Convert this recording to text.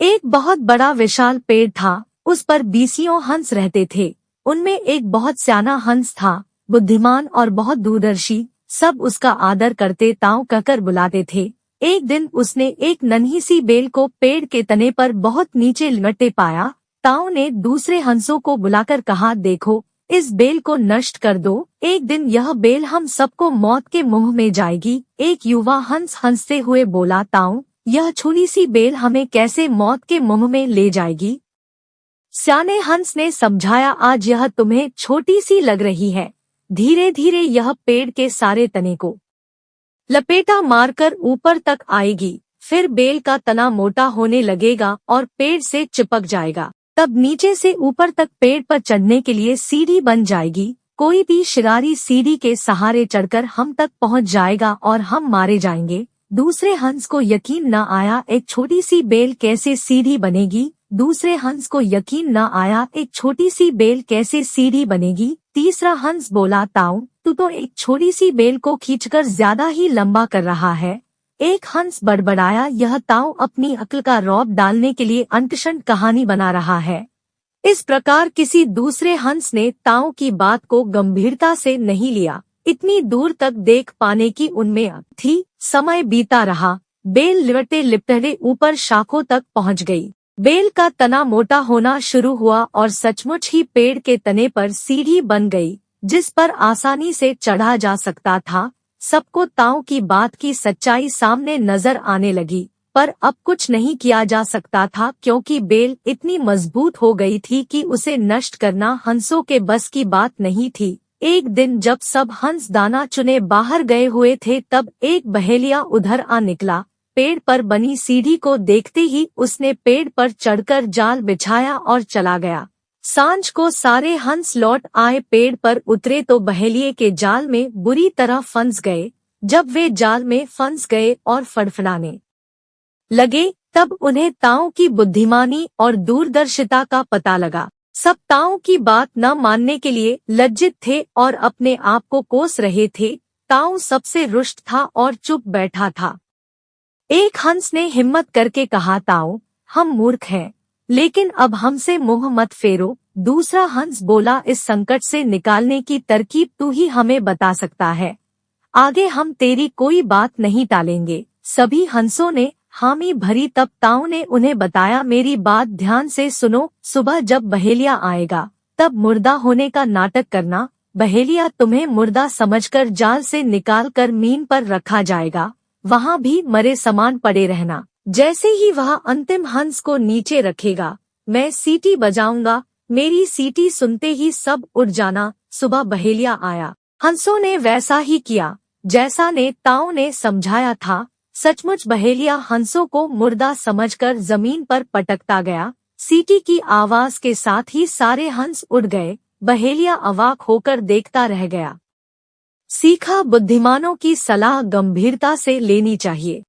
एक बहुत बड़ा विशाल पेड़ था, उस पर बीसियों हंस रहते थे। उनमें एक बहुत सियाना हंस था, बुद्धिमान और बहुत दूरदर्शी। सब उसका आदर करते ताऊ कहकर बुलाते थे। एक दिन उसने एक नन्ही सी बेल को पेड़ के तने पर बहुत नीचे लटके पाया। ताऊ ने दूसरे हंसों को बुलाकर कहा, देखो, इस बेल को नष्ट कर दो, एक दिन यह बेल हम सबको मौत के मुंह में जाएगी। एक युवा हंस हंसते हुए बोला, ताऊ, यह छोटी सी बेल हमें कैसे मौत के मुंह में ले जाएगी? सियाने हंस ने समझाया, आज यह तुम्हें छोटी सी लग रही है, धीरे धीरे यह पेड़ के सारे तने को लपेटा मारकर ऊपर तक आएगी। फिर बेल का तना मोटा होने लगेगा और पेड़ से चिपक जाएगा। तब नीचे से ऊपर तक पेड़ पर चढ़ने के लिए सीढ़ी बन जाएगी। कोई भी शिकारी सीढ़ी के सहारे चढ़कर हम तक पहुंच जाएगा और हम मारे जाएंगे। दूसरे हंस को यकीन न आया, एक छोटी सी बेल कैसे सीढ़ी बनेगी? दूसरे हंस को यकीन न आया, एक छोटी सी बेल कैसे सीढ़ी बनेगी? तीसरा हंस बोला, ताऊ, तू तो एक छोटी सी बेल को खींचकर ज्यादा ही लंबा कर रहा है। एक हंस बड़बड़ाया, यह ताऊ अपनी अक्ल का रौब डालने के लिए अंटशंट कहानी बना रहा है। इस प्रकार किसी दूसरे हंस ने ताऊ की बात को गंभीरता से नहीं लिया। इतनी दूर तक देख पाने की उनमें थी। समय बीता रहा, बेल लिपटते लिपटते ऊपर शाखों तक पहुंच गई। बेल का तना मोटा होना शुरू हुआ और सचमुच ही पेड़ के तने पर सीढ़ी बन गई, जिस पर आसानी से चढ़ा जा सकता था। सबको ताऊ की बात की सच्चाई सामने नजर आने लगी, पर अब कुछ नहीं किया जा सकता था, क्योंकि बेल इतनी मजबूत हो गई थी कि उसे नष्ट करना हंसों के बस की बात नहीं थी। एक दिन जब सब हंस दाना चुने बाहर गए हुए थे, तब एक बहेलिया उधर आ निकला। पेड़ पर बनी सीढ़ी को देखते ही उसने पेड़ पर चढ़कर जाल बिछाया और चला गया। सांझ को सारे हंस लौट आए, पेड़ पर उतरे तो बहेलिये के जाल में बुरी तरह फंस गए। जब वे जाल में फंस गए और फड़फड़ाने लगे, तब उन्हें ताऊ की बुद्धिमानी और दूरदर्शिता का पता लगा। सब ताऊ की बात न मानने के लिए लज्जित थे और अपने आप को कोस रहे थे। ताऊ सबसे रुष्ट था और चुप बैठा था। एक हंस ने हिम्मत करके कहा, ताऊ, हम मूर्ख हैं, लेकिन अब हमसे मुंह मत फेरो। दूसरा हंस बोला, इस संकट से निकालने की तरकीब तू ही हमें बता सकता है, आगे हम तेरी कोई बात नहीं टालेंगे। सभी हंसों ने हामी भरी। तब ताऊ ने उन्हें बताया, मेरी बात ध्यान से सुनो, सुबह जब बहेलिया आएगा तब मुर्दा होने का नाटक करना। बहेलिया तुम्हें मुर्दा समझकर जाल से निकालकर मीन पर रखा जाएगा, वहाँ भी मरे समान पड़े रहना। जैसे ही वह अंतिम हंस को नीचे रखेगा, मैं सीटी बजाऊंगा, मेरी सीटी सुनते ही सब उड़ जाना। सुबह बहेलिया आया, हंसों ने वैसा ही किया जैसा ने ताऊ ने समझाया था। सचमुच बहेलिया हंसों को मुर्दा समझकर जमीन पर पटकता गया। सीटी की आवाज के साथ ही सारे हंस उड़ गए। बहेलिया अवाक होकर देखता रह गया। सीखा, बुद्धिमानों की सलाह गंभीरता से लेनी चाहिए।